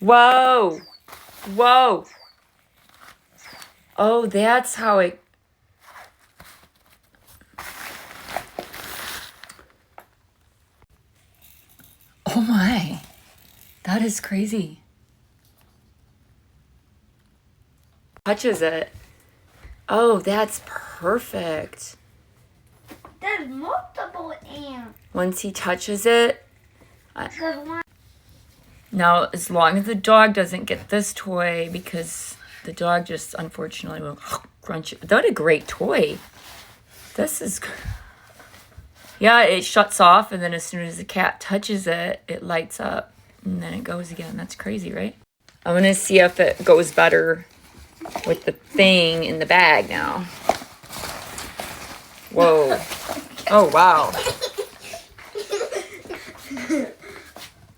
Whoa. Whoa. Oh, that's how it... Oh my. That is crazy. Touches it. Oh, that's perfect. There's multiple ants. Once he touches it. Because one. Now, as long as the dog doesn't get this toy, because the dog just unfortunately will crunch it. What a great toy. This is... Yeah, it shuts off, and then as soon as the cat touches it, it lights up, and then it goes again. That's crazy, right? I'm going to see if it goes better with the thing in the bag now. Whoa. Oh, wow.